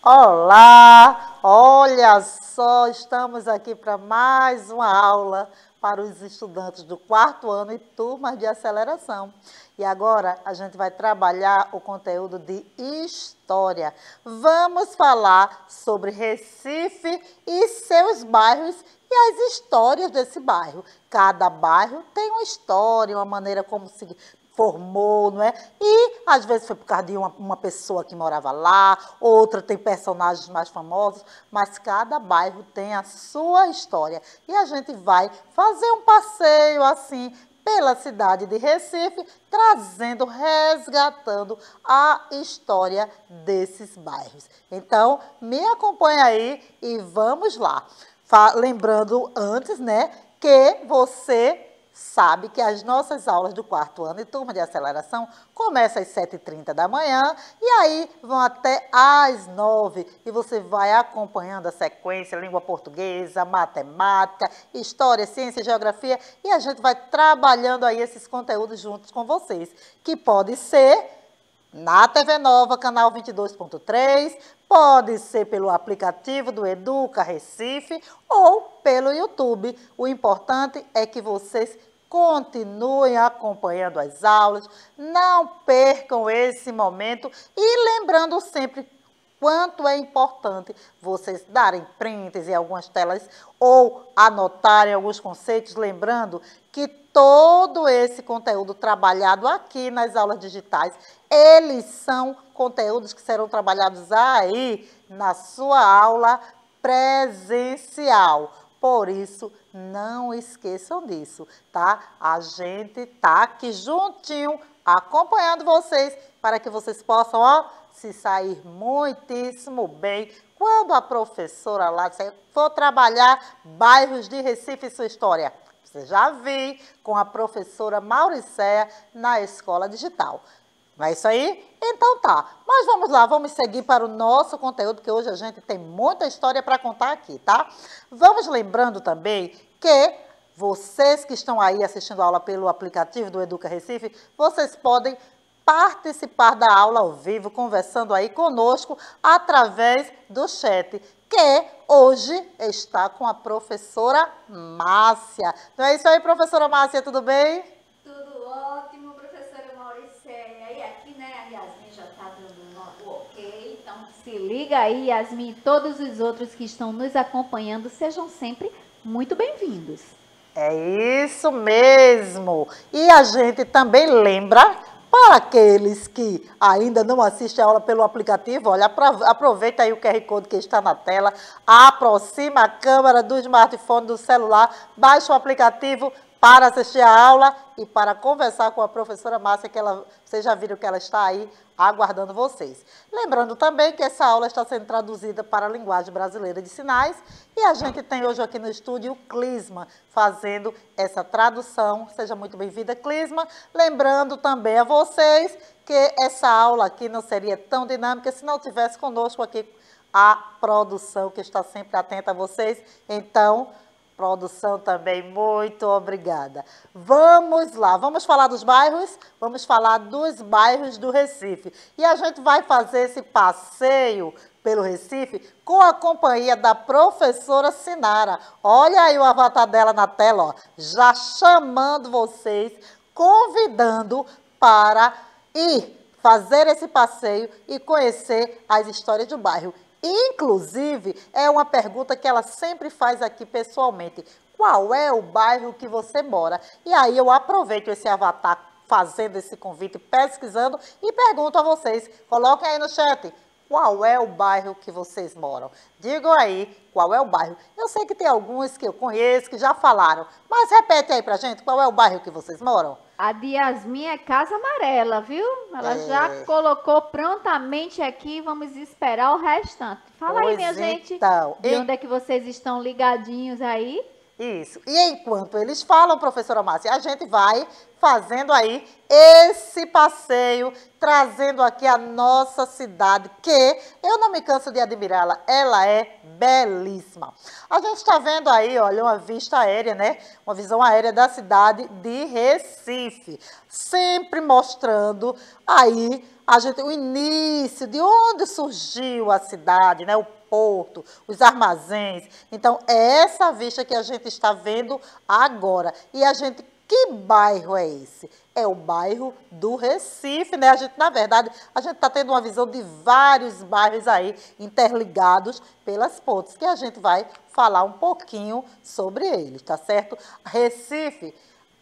Olá! Olha só, estamos aqui para mais uma aula para os estudantes do quarto ano e turmas de aceleração. E agora a gente vai trabalhar o conteúdo de História. Vamos falar sobre Recife e seus bairros e as histórias desse bairro. Cada bairro tem uma história, uma maneira como se formou, não é? E às vezes foi por causa de uma pessoa que morava lá, outra tem personagens mais famosos, mas cada bairro tem a sua história. E a gente vai fazer um passeio assim pela cidade de Recife, trazendo, resgatando a história desses bairros. Então, me acompanha aí e vamos lá. Lembrando antes, né, que você sabe que as nossas aulas do quarto ano e turma de aceleração começam às 7h30 da manhã e aí vão até às 9h. E você vai acompanhando a sequência, língua portuguesa, matemática, história, ciência, geografia, e a gente vai trabalhando aí esses conteúdos juntos com vocês, que pode ser na TV Nova, canal 22.3, pode ser pelo aplicativo do Educa Recife ou pelo YouTube. O importante é que vocês continuem acompanhando as aulas, não percam esse momento e lembrando sempre quanto é importante vocês darem prints em algumas telas ou anotarem alguns conceitos, lembrando que todo esse conteúdo trabalhado aqui nas aulas digitais, eles são conteúdos que serão trabalhados aí na sua aula presencial. Por isso, não esqueçam disso, tá? A gente tá aqui juntinho, acompanhando vocês, para que vocês possam, ó, se sair muitíssimo bem quando a professora lá for trabalhar bairros de Recife e sua história. Você já viu com a professora Mauricéia na Escola Digital. Não é isso aí? Então tá, mas vamos lá, vamos seguir para o nosso conteúdo, que hoje a gente tem muita história para contar aqui, tá? Vamos lembrando também que vocês que estão aí assistindo a aula pelo aplicativo do Educa Recife, vocês podem participar da aula ao vivo, conversando aí conosco através do chat, que hoje está com a professora Márcia. Não é isso aí, professora Márcia, tudo bem? Tudo ótimo, professora Mauricéia. E aqui, né, a Yasmin já está dando o ok. Então, se liga aí, Yasmin, e todos os outros que estão nos acompanhando, sejam sempre muito bem-vindos. É isso mesmo. E a gente também lembra, para aqueles que ainda não assistem a aula pelo aplicativo, olha, aproveita aí o QR Code que está na tela, aproxima a câmera do smartphone, do celular, baixa o aplicativo para assistir a aula e para conversar com a professora Márcia, que vocês já viram que ela está aí aguardando vocês. Lembrando também que essa aula está sendo traduzida para a linguagem brasileira de sinais e a gente tem hoje aqui no estúdio o Clisma fazendo essa tradução. Seja muito bem-vinda, Clisma. Lembrando também a vocês que essa aula aqui não seria tão dinâmica se não tivesse conosco aqui a produção, que está sempre atenta a vocês. Então, produção também, muito obrigada. Vamos lá, vamos falar dos bairros? Vamos falar dos bairros do Recife. E a gente vai fazer esse passeio pelo Recife com a companhia da professora Sinara. Olha aí o avatar dela na tela, ó, já chamando vocês, convidando para ir fazer esse passeio e conhecer as histórias do bairro. Inclusive, é uma pergunta que ela sempre faz aqui pessoalmente. Qual é o bairro que você mora? E aí eu aproveito esse avatar fazendo esse convite, pesquisando e pergunto a vocês. Coloquem aí no chat. Qual é o bairro que vocês moram? Digam aí qual é o bairro. Eu sei que tem alguns que eu conheço, que já falaram. Mas repete aí pra gente, qual é o bairro que vocês moram? A de Yasmin é Casa Amarela, viu? Ela já colocou prontamente aqui, vamos esperar o restante. Fala aí, minha gente, então, de onde é que vocês estão ligadinhos aí? Isso. E enquanto eles falam, professora Márcia, a gente vai fazendo aí esse passeio, trazendo aqui a nossa cidade, que eu não me canso de admirá-la, ela é belíssima. A gente está vendo aí, olha, uma vista aérea, né? Uma visão aérea da cidade de Recife, sempre mostrando aí o início, de onde surgiu a cidade, né? O porto, os armazéns. Então, é essa vista que a gente está vendo agora. E que bairro é esse? É o bairro do Recife, né? Na verdade, a gente está tendo uma visão de vários bairros aí interligados pelas pontes, que a gente vai falar um pouquinho sobre eles, tá certo? Recife,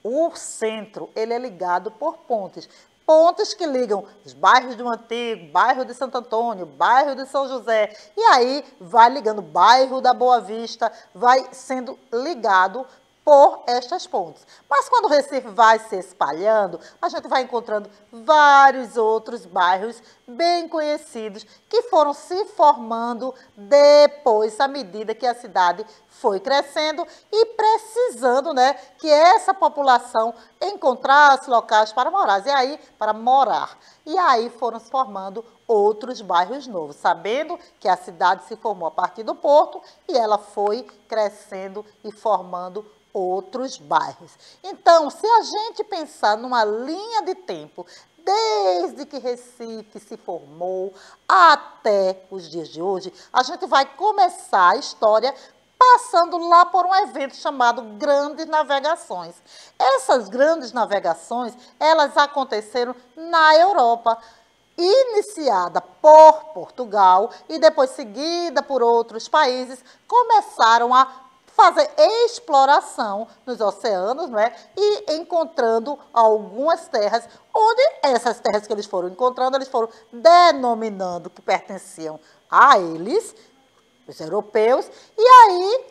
o centro, ele é ligado por pontes. Pontes que ligam os bairros do Antigo, bairro de Santo Antônio, bairro de São José. E aí vai ligando o bairro da Boa Vista, vai sendo ligado por estas pontes. Mas quando o Recife vai se espalhando, a gente vai encontrando vários outros bairros bem conhecidos que foram se formando depois, à medida que a cidade foi crescendo e precisando, né, que essa população encontrasse locais para morar. E aí foram se formando outros bairros novos, sabendo que a cidade se formou a partir do porto e ela foi crescendo e formando outros bairros. Então, se a gente pensar numa linha de tempo, desde que Recife se formou até os dias de hoje, a gente vai começar a história passando lá por um evento chamado Grandes Navegações. Essas grandes navegações, elas aconteceram na Europa, iniciada por Portugal e depois seguida por outros países, começaram a fazer exploração nos oceanos, não é? E encontrando algumas terras, onde essas terras que eles foram encontrando, eles foram denominando que pertenciam a eles, os europeus, e aí,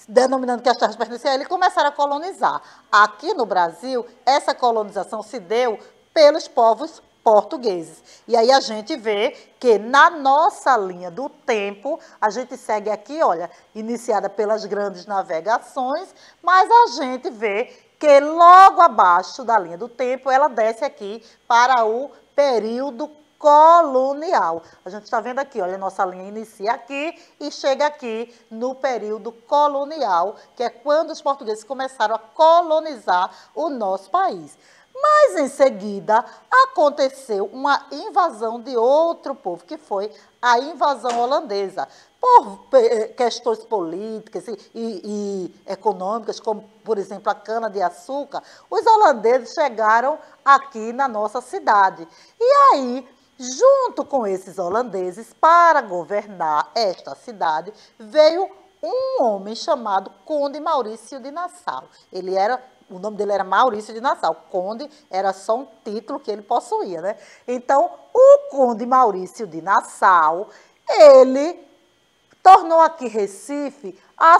denominando que as terras pertenciam a eles, começaram a colonizar. Aqui no Brasil, essa colonização se deu pelos povos portugueses. E aí a gente vê que na nossa linha do tempo, a gente segue aqui, olha, iniciada pelas grandes navegações, mas a gente vê que logo abaixo da linha do tempo, ela desce aqui para o período colonial. A gente está vendo aqui, olha, a nossa linha inicia aqui e chega aqui no período colonial, que é quando os portugueses começaram a colonizar o nosso país. Mas, em seguida, aconteceu uma invasão de outro povo, que foi a invasão holandesa. Por questões políticas e econômicas, como, por exemplo, a cana-de-açúcar, os holandeses chegaram aqui na nossa cidade. E aí, junto com esses holandeses, para governar esta cidade, veio um homem chamado Conde Maurício de Nassau. O nome dele era Maurício de Nassau. Conde era só um título que ele possuía, né? Então, o Conde Maurício de Nassau, ele tornou aqui Recife a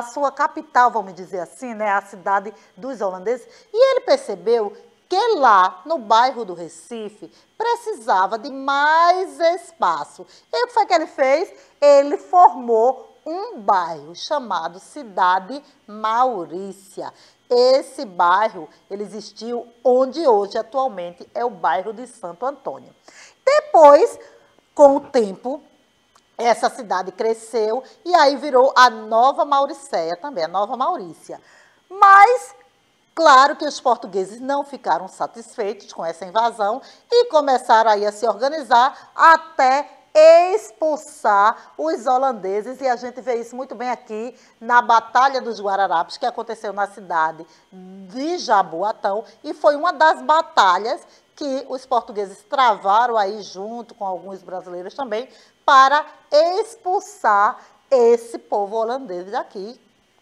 sua capital, vamos dizer assim, né? A cidade dos holandeses. E ele percebeu que lá, no bairro do Recife, precisava de mais espaço. E o que foi que ele fez? Ele formou um bairro chamado Cidade Maurícia. Esse bairro, ele existiu onde hoje, atualmente, é o bairro de Santo Antônio. Depois, com o tempo, essa cidade cresceu e aí virou a Nova Mauricéia também, a Nova Maurícia. Mas, claro que os portugueses não ficaram satisfeitos com essa invasão e começaram aí a se organizar até expulsar os holandeses, e a gente vê isso muito bem aqui na Batalha dos Guararapes, que aconteceu na cidade de Jaboatão, e foi uma das batalhas que os portugueses travaram aí junto com alguns brasileiros também, para expulsar esse povo holandês daqui,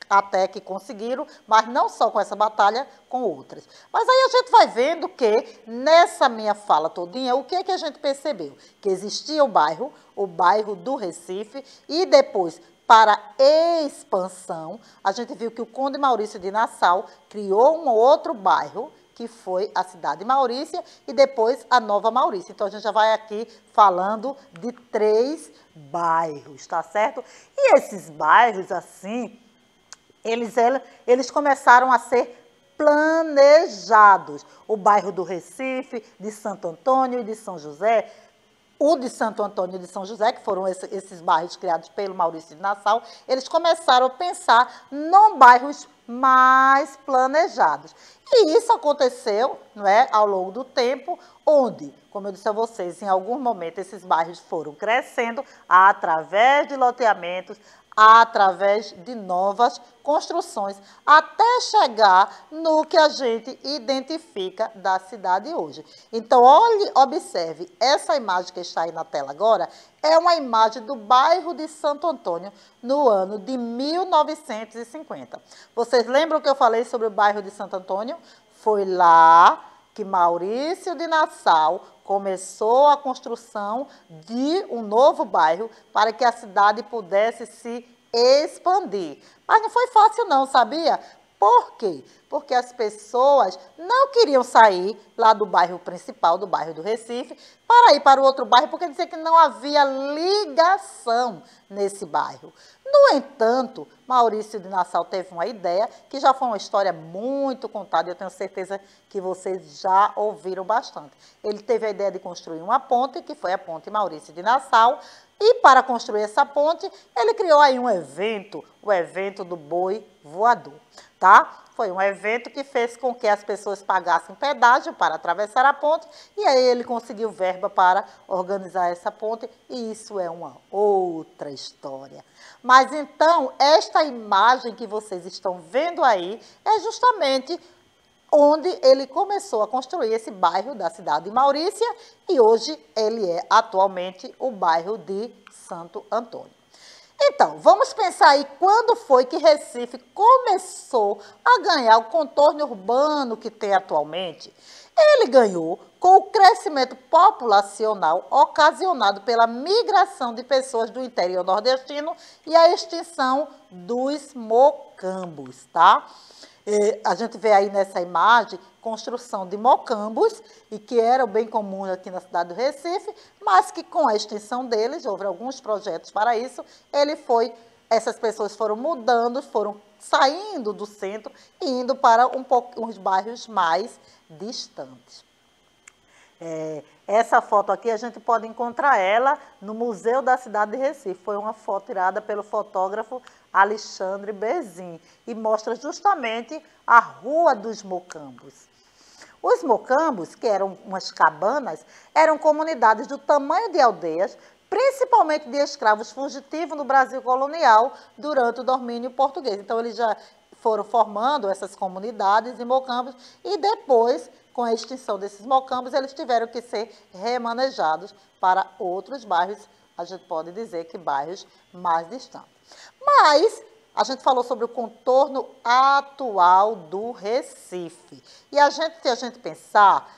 até que conseguiram, mas não só com essa batalha, com outras. Mas aí a gente vai vendo que, nessa minha fala todinha, o que é que a gente percebeu? Que existia o bairro do Recife, e depois, para expansão, a gente viu que o Conde Maurício de Nassau criou um outro bairro, que foi a Cidade Maurícia, e depois a Nova Maurícia. Então, a gente já vai aqui falando de 3 bairros, tá certo? E esses bairros, assim, Eles começaram a ser planejados. O bairro do Recife, de Santo Antônio e de São José, o de Santo Antônio e de São José, que foram esses bairros criados pelo Maurício de Nassau, eles começaram a pensar em bairros mais planejados. E isso aconteceu, não é, ao longo do tempo, onde, como eu disse a vocês, em algum momento esses bairros foram crescendo através de loteamentos, através de novas construções, até chegar no que a gente identifica da cidade hoje. Então, observe, essa imagem que está aí na tela agora é uma imagem do bairro de Santo Antônio no ano de 1950. Vocês lembram que eu falei sobre o bairro de Santo Antônio? Foi lá que Maurício de Nassau começou a construção de um novo bairro para que a cidade pudesse se expandir. Mas não foi fácil não, sabia? Por quê? Porque as pessoas não queriam sair lá do bairro principal, do bairro do Recife, para ir para o outro bairro, porque dizia que não havia ligação nesse bairro. No entanto, Maurício de Nassau teve uma ideia, que já foi uma história muito contada, eu tenho certeza que vocês já ouviram bastante. Ele teve a ideia de construir uma ponte, que foi a Ponte Maurício de Nassau, e para construir essa ponte, ele criou aí um evento, o evento do boi voador, tá? Foi um evento que fez com que as pessoas pagassem pedágio para atravessar a ponte, e aí ele conseguiu verba para organizar essa ponte, e isso é uma outra história. Mas então, esta imagem que vocês estão vendo aí é justamente onde ele começou a construir esse bairro da cidade de Maurícia, e hoje ele é atualmente o bairro de Santo Antônio. Então, vamos pensar aí quando foi que Recife começou a ganhar o contorno urbano que tem atualmente. Ele ganhou com o crescimento populacional ocasionado pela migração de pessoas do interior nordestino e a extinção dos mocambos, tá? A gente vê aí nessa imagem construção de mocambos, e que eram bem comuns aqui na cidade do Recife, mas que com a extinção deles, houve alguns projetos para isso, essas pessoas foram mudando, foram saindo do centro e indo para uns bairros mais distantes. Essa foto aqui a gente pode encontrar ela no Museu da Cidade de Recife. Foi uma foto tirada pelo fotógrafo Alexandre Bezin e mostra justamente a Rua dos Mocambos. Os mocambos, que eram umas cabanas, eram comunidades do tamanho de aldeias, principalmente de escravos fugitivos no Brasil colonial durante o domínio português. Então, eles já foram formando essas comunidades de mocambos e depois, com a extinção desses mocambos, eles tiveram que ser remanejados para outros bairros, a gente pode dizer que bairros mais distantes. Mas a gente falou sobre o contorno atual do Recife. E se a gente pensar,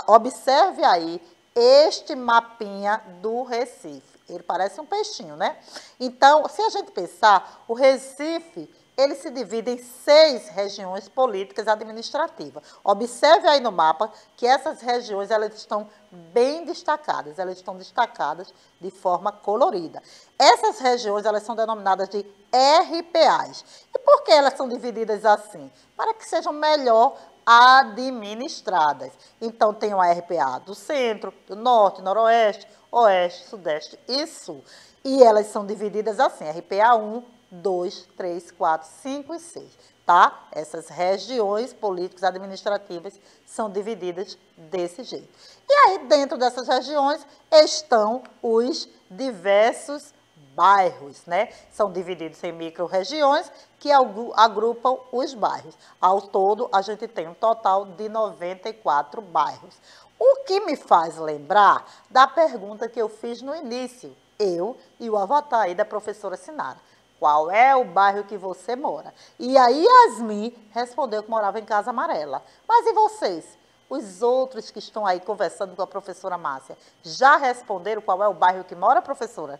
observe aí este mapinha do Recife. Ele parece um peixinho, né? Então, se a gente pensar, o Recife, ele se divide em 6 regiões políticas administrativas. Observe aí no mapa que essas regiões elas estão bem destacadas, elas estão destacadas de forma colorida. Essas regiões elas são denominadas de RPAs. E por que elas são divididas assim? Para que sejam melhor administradas. Então, tem o RPA do centro, do norte, noroeste, oeste, sudeste e sul. E elas são divididas assim, RPA 1, 2, 3, 4, 5 e 6, tá? Essas regiões políticas administrativas são divididas desse jeito. E aí, dentro dessas regiões, estão os diversos bairros, né? São divididos em micro-regiões que agrupam os bairros. Ao todo, a gente tem um total de 94 bairros. O que me faz lembrar da pergunta que eu fiz no início, eu e o avatar aí da professora Sinara. Qual é o bairro que você mora? E aí Yasmin respondeu que morava em Casa Amarela. Mas e vocês? Os outros que estão aí conversando com a professora Márcia, já responderam qual é o bairro que mora, professora?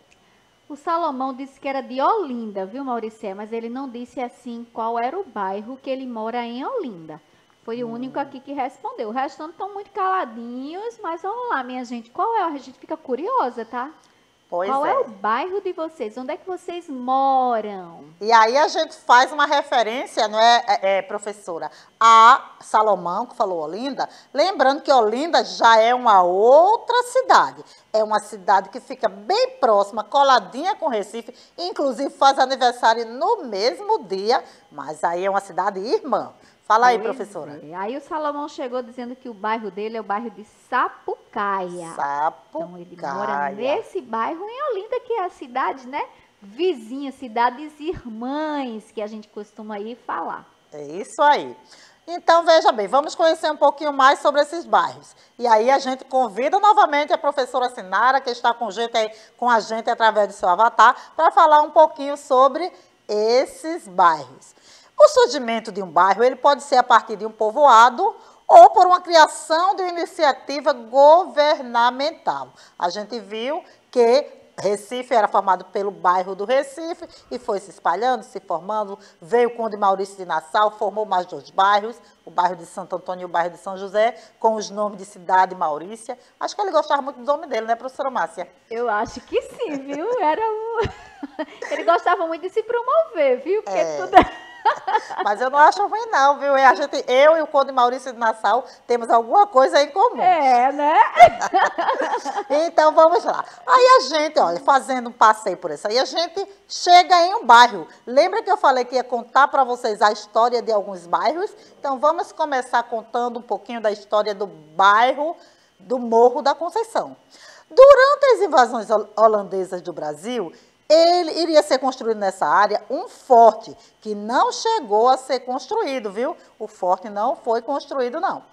O Salomão disse que era de Olinda, viu, Mauricé? Mas ele não disse assim qual era o bairro que ele mora em Olinda. Foi o único aqui que respondeu. O restante estão muito caladinhos, mas vamos lá, minha gente. Qual é? A gente fica curiosa, tá? Pois Qual é é. o bairro de vocês? Onde é que vocês moram? E aí a gente faz uma referência, não é, professora, a Salomão, que falou Olinda, lembrando que Olinda já é uma outra cidade. É uma cidade que fica bem próxima, coladinha com Recife, inclusive faz aniversário no mesmo dia, mas aí é uma cidade irmã. Fala aí, Pois professora. é. Aí o Salomão chegou dizendo que o bairro dele é o bairro de Sapucaia. Então ele mora Sapucaia. nesse bairro em Olinda, que é a cidade, né? Vizinha, cidades irmãs, que a gente costuma aí falar. É isso aí. Então, veja bem, vamos conhecer um pouquinho mais sobre esses bairros. E aí a gente convida novamente a professora Sinara, que está com a gente através do seu avatar, para falar um pouquinho sobre esses bairros. O surgimento de um bairro, ele pode ser a partir de um povoado ou por uma criação de uma iniciativa governamental. A gente viu que Recife era formado pelo bairro do Recife e foi se espalhando, se formando. Veio o Conde Maurício de Nassau, formou mais 2 bairros, o bairro de Santo Antônio e o bairro de São José, com os nomes de Cidade Maurícia. Acho que ele gostava muito do nome dele, né, professora Márcia? Eu acho que sim, viu? Ele gostava muito de se promover, viu? Porque tudo... Mas eu não acho ruim, não, viu? Eu e o Conde Maurício de Nassau temos alguma coisa em comum. É, né? Então, vamos lá. Aí a gente, olha, fazendo um passeio por isso aí, a gente chega em um bairro. Lembra que eu falei que ia contar para vocês a história de alguns bairros? Então, vamos começar contando um pouquinho da história do bairro do Morro da Conceição. Durante as invasões holandesas do Brasil, ele iria ser construído nessa área um forte, que não chegou a ser construído, viu? O forte não foi construído, não.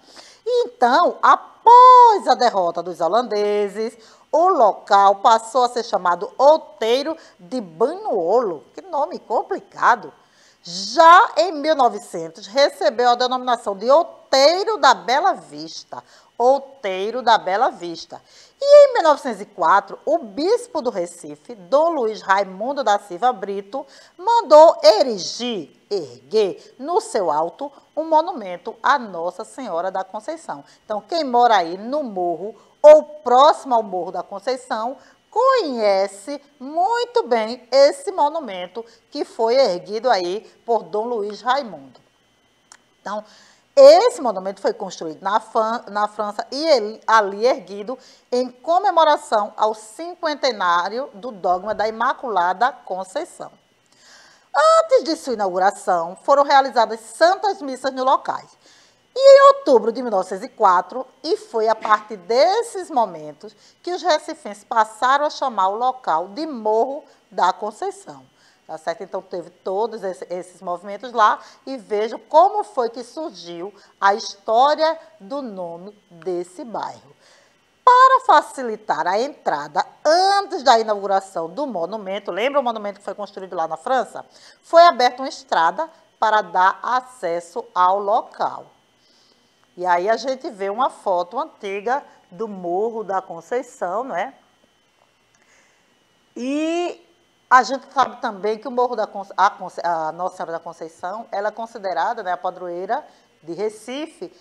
Então, após a derrota dos holandeses, o local passou a ser chamado Outeiro de Banhuolo. Que nome complicado. Já em 1900, recebeu a denominação de Outeiro da Bela Vista. Outeiro da Bela Vista. E em 1904, o bispo do Recife, Dom Luiz Raimundo da Silva Brito, mandou erguer no seu alto um monumento à Nossa Senhora da Conceição. Então, quem mora aí no morro ou próximo ao Morro da Conceição, conhece muito bem esse monumento que foi erguido aí por Dom Luiz Raimundo. Então, esse monumento foi construído na França e ali erguido em comemoração ao cinquentenário do dogma da Imaculada Conceição. Antes de sua inauguração, foram realizadas santas missas no locais. E em outubro de 1904, e foi a partir desses momentos que os recifenses passaram a chamar o local de Morro da Conceição. Tá certo? Então, teve todos esses movimentos lá e vejam como foi que surgiu a história do nome desse bairro. Para facilitar a entrada antes da inauguração do monumento, lembra o monumento que foi construído lá na França? Foi aberta uma estrada para dar acesso ao local. E aí a gente vê uma foto antiga do Morro da Conceição, não é? E a gente sabe também que o Morro a Nossa Senhora da Conceição, ela é considerada, né, a padroeira de Recife.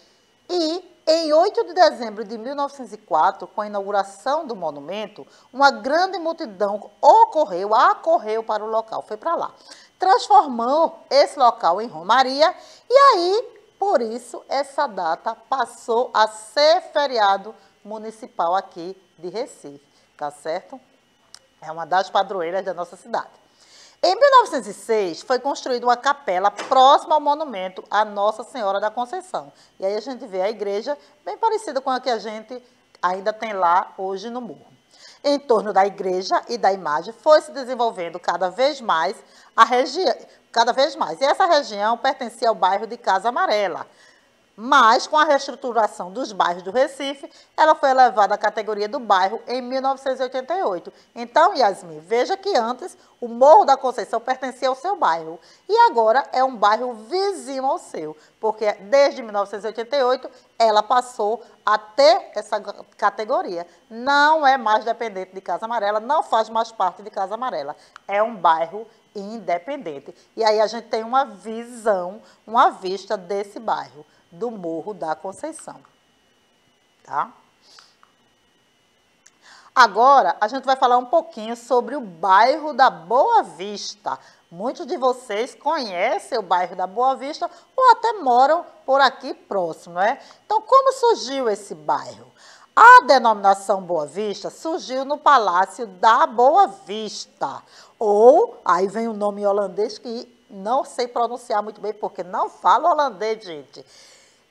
E em 8 de dezembro de 1904, com a inauguração do monumento, uma grande multidão acorreu para o local, foi para lá. Transformou esse local em romaria e aí, por isso, essa data passou a ser feriado municipal aqui de Recife, tá certo? É uma das padroeiras da nossa cidade. Em 1906, foi construída uma capela próxima ao monumento à Nossa Senhora da Conceição. E aí a gente vê a igreja bem parecida com a que a gente ainda tem lá hoje no morro. Em torno da igreja e da imagem foi se desenvolvendo cada vez mais a região. E essa região pertencia ao bairro de Casa Amarela. Mas, com a reestruturação dos bairros do Recife, ela foi elevada à categoria do bairro em 1988. Então, Yasmin, veja que antes o Morro da Conceição pertencia ao seu bairro. E agora é um bairro vizinho ao seu, porque desde 1988 ela passou a ter essa categoria. Não é mais dependente de Casa Amarela, não faz mais parte de Casa Amarela. É um bairro independente. E aí a gente tem uma visão, uma vista desse bairro, do Morro da Conceição, tá? Agora, a gente vai falar um pouquinho sobre o bairro da Boa Vista. Muitos de vocês conhecem o bairro da Boa Vista ou até moram por aqui próximo, não é? Então, como surgiu esse bairro? A denominação Boa Vista surgiu no Palácio da Boa Vista. Ou, aí vem o nome holandês que não sei pronunciar muito bem, porque não falo holandês, gente.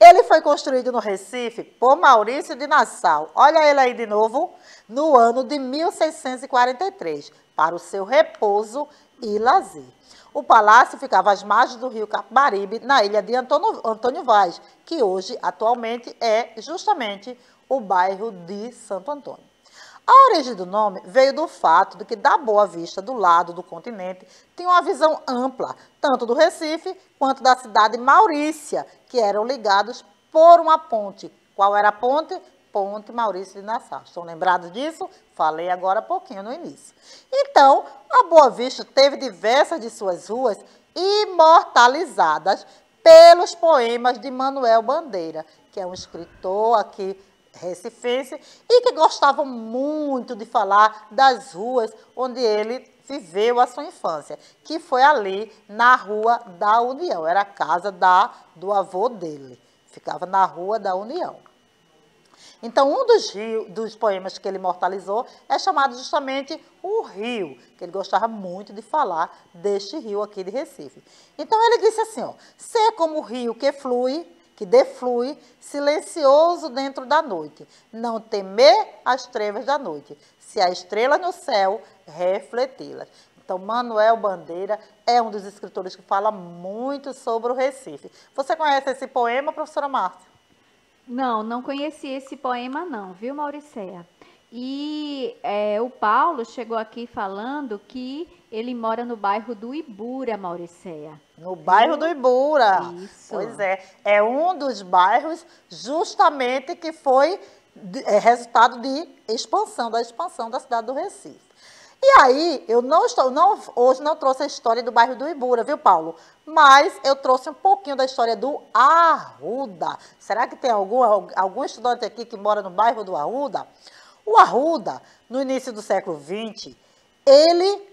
Ele foi construído no Recife por Maurício de Nassau. Olha ele aí de novo, no ano de 1643, para o seu repouso e lazer. O palácio ficava às margens do rio Capibaribe, na ilha de Antônio Vaz, que hoje, atualmente, é justamente o bairro de Santo Antônio. A origem do nome veio do fato de que da Boa Vista, do lado do continente, tinha uma visão ampla, tanto do Recife quanto da cidade Maurícia, que eram ligados por uma ponte. Qual era a ponte? Ponte Maurício de Nassau. Estão lembrados disso? Falei agora há pouquinho no início. Então, a Boa Vista teve diversas de suas ruas imortalizadas pelos poemas de Manuel Bandeira, que é um escritor aqui recifense e que gostava muito de falar das ruas onde ele viveu a sua infância, que foi ali na Rua da União, era a casa do avô dele, ficava na Rua da União. Então, um dos poemas que ele imortalizou é chamado justamente O Rio, que ele gostava muito de falar deste rio aqui de Recife. Então, ele disse assim, ó, ser como o rio que flui, que deflui, silencioso dentro da noite, não temer as trevas da noite, se há estrelas no céu, refleti-las. Então, Manuel Bandeira é um dos escritores que fala muito sobre o Recife. Você conhece esse poema, professora Márcia? Não, não conheci esse poema não, viu, Mauricéia? E o Paulo chegou aqui falando que ele mora no bairro do Ibura, Mauricéia. No bairro do Ibura. Isso. Pois é. É um dos bairros justamente que foi resultado de expansão da cidade do Recife. E aí, hoje não trouxe a história do bairro do Ibura, viu, Paulo? Mas eu trouxe um pouquinho da história do Arruda. Será que tem algum estudante aqui que mora no bairro do Arruda? O Arruda, no início do século XX, ele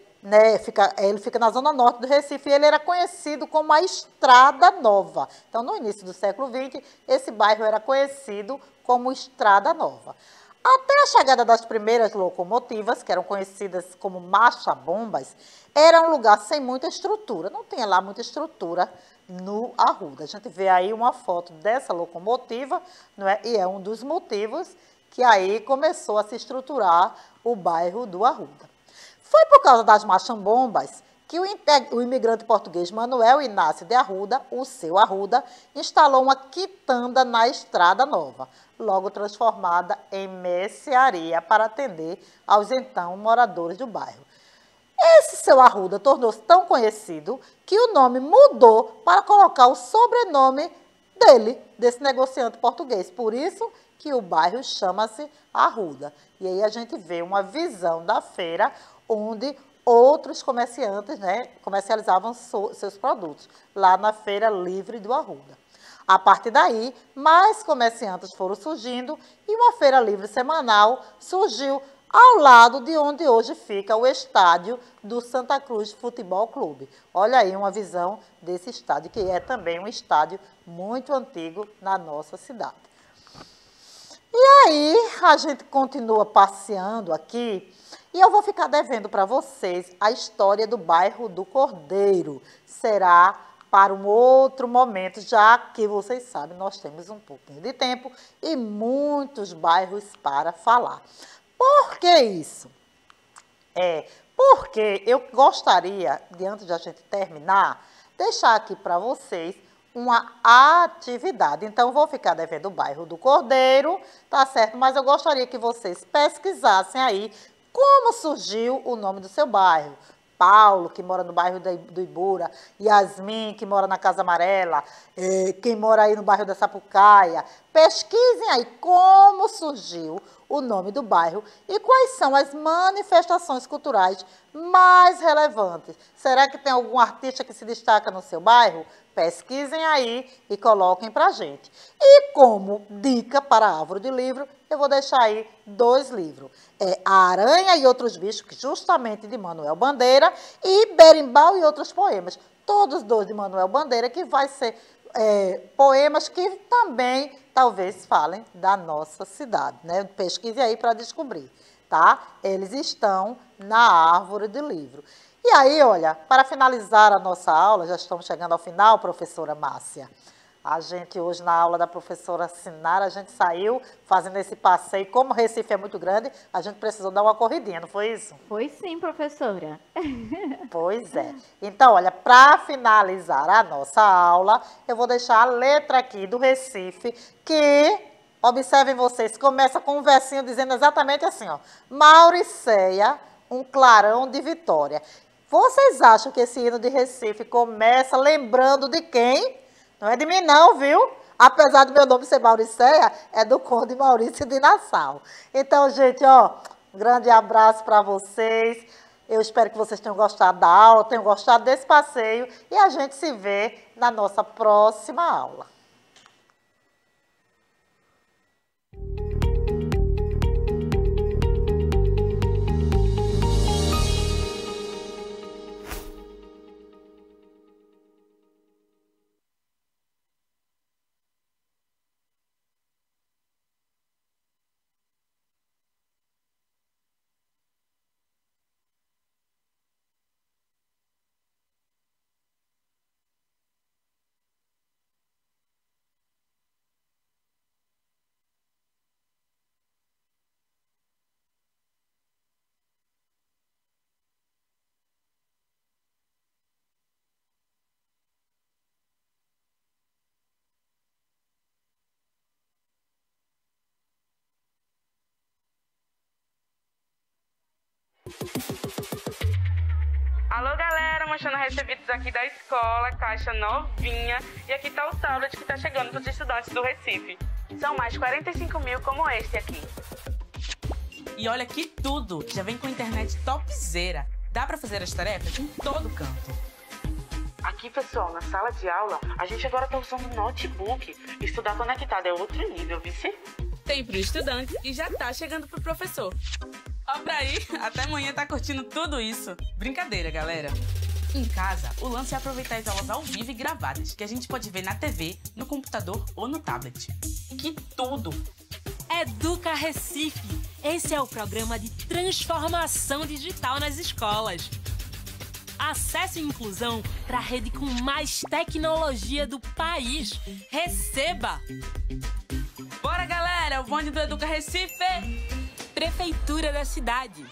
fica na zona norte do Recife e ele era conhecido como a Estrada Nova. Então, no início do século XX, esse bairro era conhecido como Estrada Nova. Até a chegada das primeiras locomotivas, que eram conhecidas como marcha-bombas, era um lugar sem muita estrutura. Não tinha lá muita estrutura no Arruda. A gente vê aí uma foto dessa locomotiva, não é? E é um dos motivos que aí começou a se estruturar o bairro do Arruda. Foi por causa das marcha-bombas que o imigrante português Manuel Inácio de Arruda, o seu Arruda, instalou uma quitanda na Estrada Nova, logo transformada em mercearia para atender aos então moradores do bairro. Esse seu Arruda tornou-se tão conhecido que o nome mudou para colocar o sobrenome dele, desse negociante português. Por isso que o bairro chama-se Arruda. E aí a gente vê uma visão da feira onde outros comerciantes, comercializavam seus produtos, lá na Feira Livre do Arruda. A partir daí, mais comerciantes foram surgindo e uma feira livre semanal surgiu ao lado de onde hoje fica o estádio do Santa Cruz Futebol Clube. Olha aí uma visão desse estádio, que é também um estádio muito antigo na nossa cidade. E aí, a gente continua passeando aqui e eu vou ficar devendo para vocês a história do bairro do Cordeiro. Será para um outro momento, já que vocês sabem, nós temos um pouquinho de tempo e muitos bairros para falar. Por que isso? Porque eu gostaria, antes de a gente terminar, deixar aqui para vocês uma atividade. Então, vou ficar devendo o bairro do Cordeiro, tá certo? Mas eu gostaria que vocês pesquisassem aí como surgiu o nome do seu bairro. Paulo, que mora no bairro do Ibura, Yasmin, que mora na Casa Amarela, quem mora aí no bairro da Sapucaia. Pesquisem aí como surgiu o nome do bairro e quais são as manifestações culturais mais relevantes. Será que tem algum artista que se destaca no seu bairro? pesquisem aí e coloquem pra gente. E como dica para a árvore de livro, eu vou deixar aí 2 livros. A Aranha e Outros Bichos, que justamente de Manuel Bandeira, e Berimbau e Outros Poemas. Todos 2 de Manuel Bandeira, que vai ser poemas que também talvez falem da nossa cidade, né? Pesquise aí para descobrir, tá? Eles estão na árvore de livro. E aí, olha, para finalizar a nossa aula, já estamos chegando ao final, professora Márcia. A gente hoje, na aula da professora Sinara, a gente saiu fazendo esse passeio. Como o Recife é muito grande, a gente precisou dar uma corridinha, não foi isso? Foi sim, professora. Pois é. Então, olha, para finalizar a nossa aula, eu vou deixar a letra aqui do Recife, que, observem vocês, começa com um versinho dizendo exatamente assim, ó. Mauricéia, um clarão de vitória. Vocês acham que esse hino de Recife começa lembrando de quem? Não é de mim não, viu? Apesar do meu nome ser Mauricéia, é do Conde Maurício de Nassau. Então, gente, ó, um grande abraço para vocês. Eu espero que vocês tenham gostado da aula, tenham gostado desse passeio. E a gente se vê na nossa próxima aula. Alô, galera, mostrando recebidos aqui da escola, caixa novinha. E aqui tá o tablet que tá chegando para os estudantes do Recife. São mais 45 mil como este aqui. E olha que tudo, já vem com internet topzera. Dá para fazer as tarefas em todo canto. Aqui, pessoal, na sala de aula, a gente agora tá usando notebook. Estudar conectado é outro nível, vice? Tem pro estudante e já tá chegando pro professor. Ó pra aí, até amanhã tá curtindo tudo isso. Brincadeira, galera. Em casa, o lance é aproveitar as aulas ao vivo e gravadas, que a gente pode ver na TV, no computador ou no tablet. Que tudo! Educa Recife. Esse é o programa de transformação digital nas escolas. Acesso e inclusão para a rede com mais tecnologia do país. Receba! Bora, galera! O bonde do Educa Recife! Prefeitura da cidade.